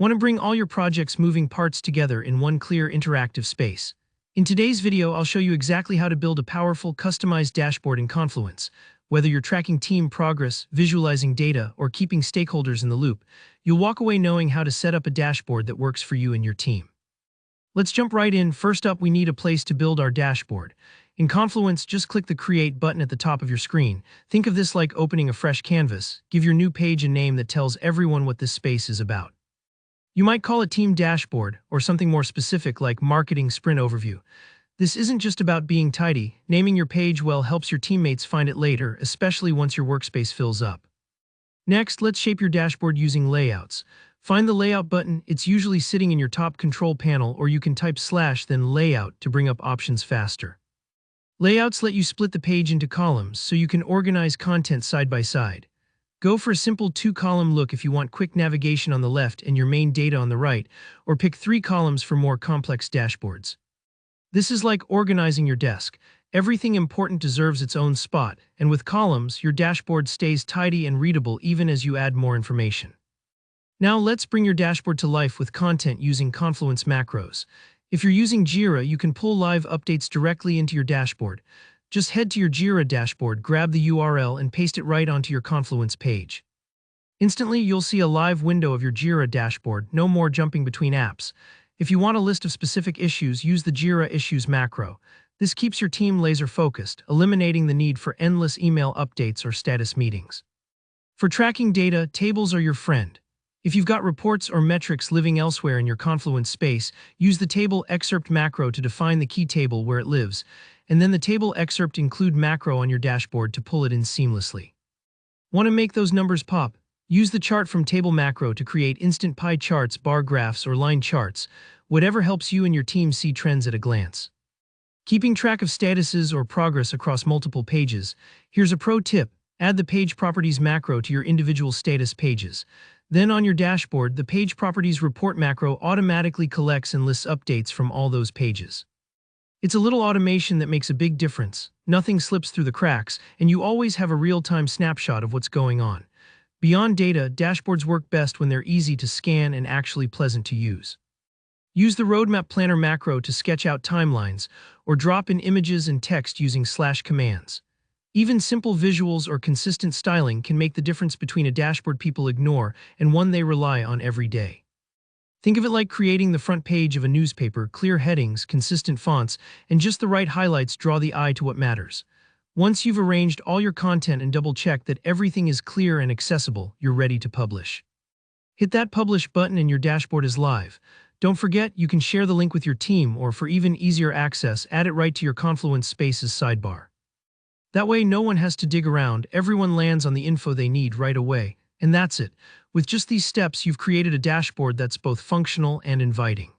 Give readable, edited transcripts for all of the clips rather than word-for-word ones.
Want to bring all your project's moving parts together in one clear, interactive space? In today's video, I'll show you exactly how to build a powerful, customized dashboard in Confluence. Whether you're tracking team progress, visualizing data, or keeping stakeholders in the loop, you'll walk away knowing how to set up a dashboard that works for you and your team. Let's jump right in. First up, we need a place to build our dashboard. In Confluence, just click the Create button at the top of your screen. Think of this like opening a fresh canvas. Give your new page a name that tells everyone what this space is about. You might call it Team Dashboard, or something more specific like Marketing Sprint Overview. This isn't just about being tidy. Naming your page well helps your teammates find it later, especially once your workspace fills up. Next, let's shape your dashboard using layouts. Find the Layout button. It's usually sitting in your top control panel, or you can type / then Layout to bring up options faster. Layouts let you split the page into columns so you can organize content side by side. Go for a simple 2-column look if you want quick navigation on the left and your main data on the right, or pick 3 columns for more complex dashboards. This is like organizing your desk. Everything important deserves its own spot, and with columns, your dashboard stays tidy and readable even as you add more information. Now let's bring your dashboard to life with content using Confluence macros. If you're using Jira, you can pull live updates directly into your dashboard. Just head to your Jira dashboard, grab the URL, and paste it right onto your Confluence page. Instantly, you'll see a live window of your Jira dashboard, no more jumping between apps. If you want a list of specific issues, use the Jira Issues macro. This keeps your team laser-focused, eliminating the need for endless email updates or status meetings. For tracking data, tables are your friend. If you've got reports or metrics living elsewhere in your Confluence space, use the Table Excerpt macro to define the key table where it lives, and then the Table Excerpt Include macro on your dashboard to pull it in seamlessly. Want to make those numbers pop? Use the Chart from Table macro to create instant pie charts, bar graphs, or line charts, whatever helps you and your team see trends at a glance. Keeping track of statuses or progress across multiple pages, here's a pro tip. Add the Page Properties macro to your individual status pages. Then on your dashboard, the Page Properties Report macro automatically collects and lists updates from all those pages. It's a little automation that makes a big difference. Nothing slips through the cracks, and you always have a real-time snapshot of what's going on. Beyond data, dashboards work best when they're easy to scan and actually pleasant to use. Use the Roadmap Planner macro to sketch out timelines, or drop in images and text using / commands. Even simple visuals or consistent styling can make the difference between a dashboard people ignore and one they rely on every day. Think of it like creating the front page of a newspaper. Clear headings, consistent fonts, and just the right highlights draw the eye to what matters. Once you've arranged all your content and double-check that everything is clear and accessible, you're ready to publish. Hit that Publish button and your dashboard is live. Don't forget, you can share the link with your team, or for even easier access, add it right to your Confluence Spaces sidebar. That way, no one has to dig around, everyone lands on the info they need right away, and that's it. With just these steps, you've created a dashboard that's both functional and inviting.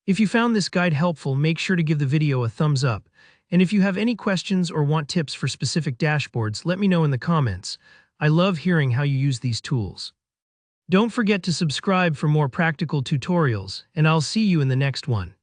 If you found this guide helpful, make sure to give the video a thumbs up. And if you have any questions or want tips for specific dashboards, let me know in the comments. I love hearing how you use these tools. Don't forget to subscribe for more practical tutorials, and I'll see you in the next one.